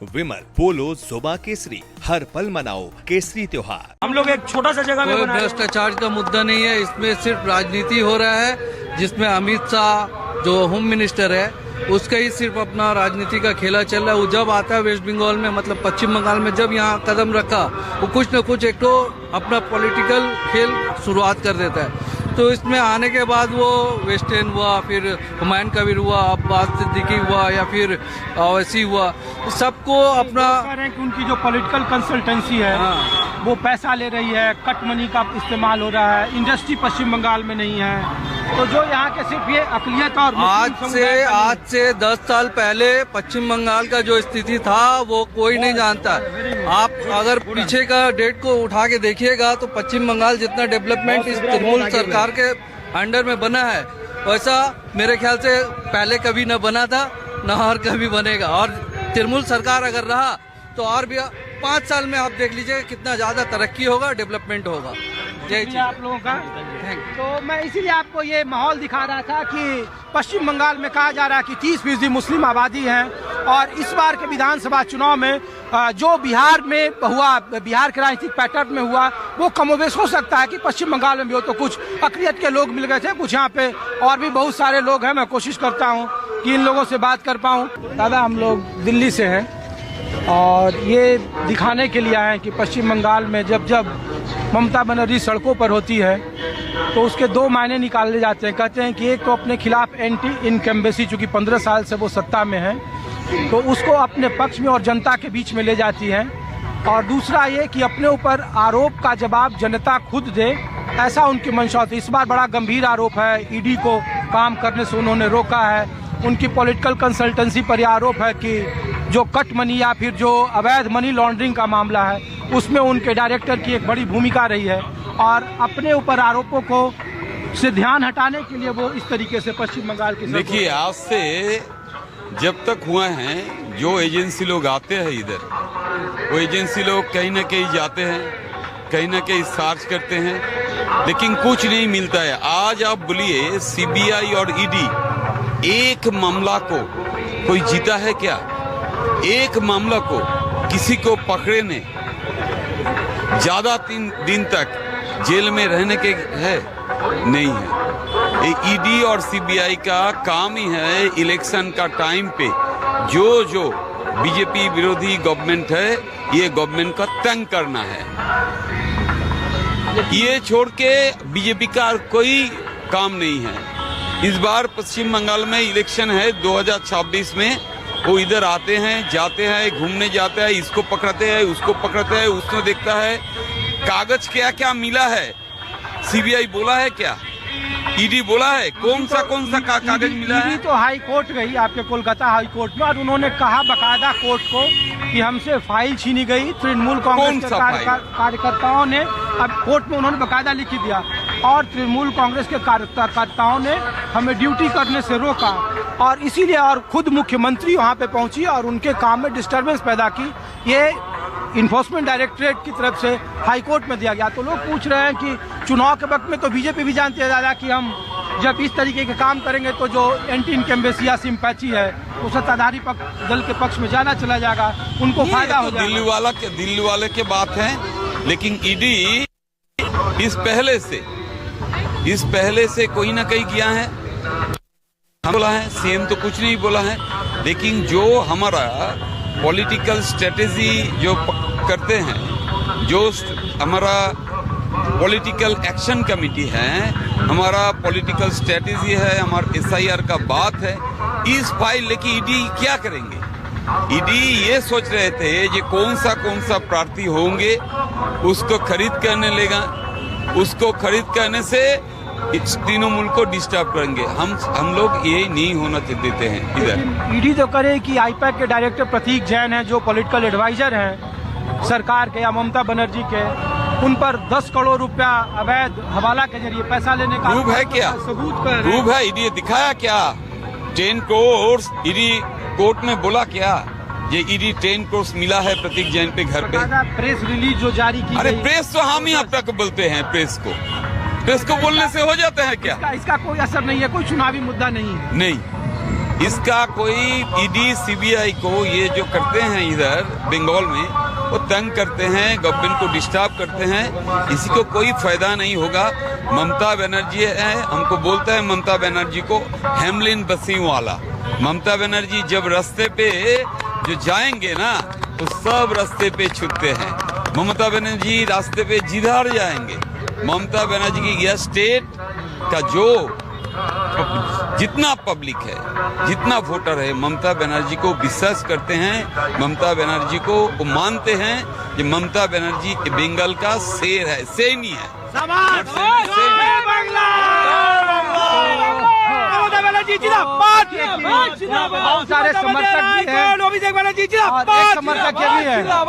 विमल पोलो जोबा केसरी, हर पल मनाओ केसरी त्योहार। हम लोग एक छोटा सा जगह में कोई बना रहे हैं। भ्रष्टाचार का मुद्दा नहीं है, इसमें सिर्फ राजनीति हो रहा है, जिसमें अमित शाह जो होम मिनिस्टर है उसका ही सिर्फ अपना राजनीति का खेला चल रहा है। वो जब आता है वेस्ट बंगाल में, मतलब पश्चिम बंगाल में जब यहाँ कदम रखा, वो कुछ न कुछ एक तो अपना पॉलिटिकल खेल शुरुआत कर देता है। तो इसमें आने के बाद वो वेस्ट एंड हुआ, फिर हुमायूं कबीर हुआ, अब्बास सिद्दीकी हुआ, या फिर ओवैसी हुआ, सबको अपना कह रहे हैं कि उनकी जो पॉलिटिकल कंसल्टेंसी है वो पैसा ले रही है, कट मनी का इस्तेमाल हो रहा है, इंडस्ट्री पश्चिम बंगाल में नहीं है। तो जो यहाँ के सिर्फ ये अकलियत और आज से 10 साल पहले पश्चिम बंगाल का जो स्थिति था वो कोई नहीं जानता। आप अगर पीछे का डेट को उठा के देखिएगा तो पश्चिम बंगाल जितना डेवलपमेंट इस तृणमूल सरकार के अंडर में बना है, वैसा मेरे ख्याल से पहले कभी न बना था, न और कभी बनेगा। और तृणमूल सरकार अगर रहा तो और भी 5 साल में आप देख लीजिए कितना ज्यादा तरक्की होगा, डेवलपमेंट होगा। जय जी आप लोगों का। तो मैं इसीलिए आपको ये माहौल दिखा रहा था कि पश्चिम बंगाल में कहा जा रहा है कि 30% मुस्लिम आबादी है, और इस बार के विधानसभा चुनाव में जो बिहार में हुआ, बिहार के राजनीतिक पैटर्न में हुआ, वो कमोबेश हो सकता है कि पश्चिम बंगाल में भी हो। तो कुछ अकलियत के लोग मिल गए थे, कुछ यहाँ पे और भी बहुत सारे लोग हैं। मैं कोशिश करता हूँ कि इन लोगों से बात कर पाऊँ। दादा, हम लोग दिल्ली से हैं और ये दिखाने के लिए आए हैं कि पश्चिम बंगाल में जब जब ममता बनर्जी सड़कों पर होती है तो उसके 2 मायने निकाले जाते हैं। कहते हैं कि एक तो अपने खिलाफ एंटी इनकम्बेंसी, चूँकि 15 साल से वो सत्ता में है, तो उसको अपने पक्ष में और जनता के बीच में ले जाती है। और दूसरा ये कि अपने ऊपर आरोप का जवाब जनता खुद दे, ऐसा उनकी मंशा होती है। इस बार बड़ा गंभीर आरोप है, ईडी को काम करने से उन्होंने रोका है। उनकी पॉलिटिकल कंसल्टेंसी पर यह आरोप है कि जो कट मनी या फिर जो अवैध मनी लॉन्ड्रिंग का मामला है उसमें उनके डायरेक्टर की एक बड़ी भूमिका रही है। और अपने ऊपर आरोपों को से ध्यान हटाने के लिए वो इस तरीके से पश्चिम बंगाल की। देखिए, आज से जब तक हुए हैं, जो एजेंसी लोग आते हैं इधर, वो एजेंसी लोग कहीं ना कहीं जाते हैं, कहीं ना कहीं सर्च करते हैं, लेकिन कुछ नहीं मिलता है। आज आप बोलिए सीबीआई और ईडी एक मामला को कोई जीता है क्या? एक मामला को किसी को पकड़े ने ज्यादा 3 दिन तक जेल में रहने के है नहीं है। ये ईडी और सीबीआई का काम ही है इलेक्शन का टाइम पे जो बीजेपी विरोधी गवर्नमेंट है, ये गवर्नमेंट का तंग करना है। ये छोड़ के बीजेपी का कोई काम नहीं है। इस बार पश्चिम बंगाल में इलेक्शन है 2026 में, वो इधर आते हैं, जाते हैं, घूमने जाते हैं, इसको पकड़ते हैं, उसको पकड़ते हैं, उसको देखता है कागज क्या क्या मिला है। सीबीआई बोला है क्या? ईडी बोला है? कौन सा कागज मिला है? तो हाई कोर्ट गई, आपके कोलकाता हाई कोर्ट में, और उन्होंने कहा बकायदा कोर्ट को कि हमसे फाइल छीनी गई। तृणमूल कांग्रेस के कार्यकर्ताओं ने, अब कोर्ट में उन्होंने बकायदा लिख दिया, और तृणमूल कांग्रेस के कार्यकर्ताओं ने हमें ड्यूटी करने से रोका, और इसीलिए और खुद मुख्यमंत्री वहां पे पहुंची और उनके काम में डिस्टरबेंस पैदा की। ये इन्फोर्समेंट डायरेक्टरेट की तरफ से हाई कोर्ट में दिया गया। तो लोग पूछ रहे हैं कि चुनाव के वक्त में तो बीजेपी भी जानती है दादा कि हम जब इस तरीके के काम करेंगे तो जो एंटी इनकम्बेंसी या सिंपैथी है वो सत्ताधारी दल के पक्ष में जाना चला जाएगा, उनको फायदा हो जाएगा। दिल्ली वाले के बात है, लेकिन ईडी इस पहले से कोई ना कहीं किया है, बोला है। सीएम तो कुछ नहीं बोला है, लेकिन जो हमारा पॉलिटिकल स्ट्रेटेजी जो करते हैं, जो हमारा पॉलिटिकल एक्शन कमेटी है, हमारा पॉलिटिकल स्ट्रेटेजी है, हमारा एसआईआर का बात है, इस फाइल लेके ईडी क्या करेंगे? ईडी ये सोच रहे थे कि कौन सा प्रार्थी होंगे उसको खरीद करने लेगा, उसको खरीद करने से तृणमूल को डिस्टर्ब करेंगे। हम लोग ये नहीं होना देते हैं इधर। ईडी तो करे कि आईपैक के डायरेक्टर प्रतीक जैन हैं, जो पॉलिटिकल एडवाइजर हैं सरकार के या ममता बनर्जी के, उन पर 10 करोड़ रुपया अवैध हवाला के जरिए पैसा लेने का प्रूफ है क्या? सबूत कर प्रूफ है? ईडी दिखाया क्या? 10 करोड़ ईडी कोर्ट में बोला क्या? ये ईडी 10 करोड़ मिला है प्रतीक जैन पे घर पे। प्रेस रिलीज जो जारी की, अरे प्रेस तो हम ही अब तक बोलते हैं, प्रेस को बोलने से हो जाता है क्या? इसका कोई असर नहीं है, कोई चुनावी मुद्दा नहीं है। नहीं। इसका कोई ईडी सीबीआई को ये जो करते हैं इधर बंगाल में, वो तंग करते हैं, गवर्नमेंट को डिस्टर्ब करते हैं, इसी को कोई फायदा नहीं होगा। ममता बनर्जी है, हमको बोलता है ममता बनर्जी को हेमलिन बसिंग वाला। ममता बनर्जी जब रास्ते पे जो जाएंगे ना तो सब रास्ते पे छूटते हैं। ममता बनर्जी रास्ते पे जिधर जाएंगे, ममता बनर्जी की यह स्टेट का जो जितना पब्लिक है, जितना वोटर है, ममता बनर्जी को विश्वास करते हैं, ममता बनर्जी को मानते हैं कि ममता बनर्जी बंगाल का शेर है, सैनी है। बहुत सारे समर्थक भी हैं, और एक समर्थक ये भी है।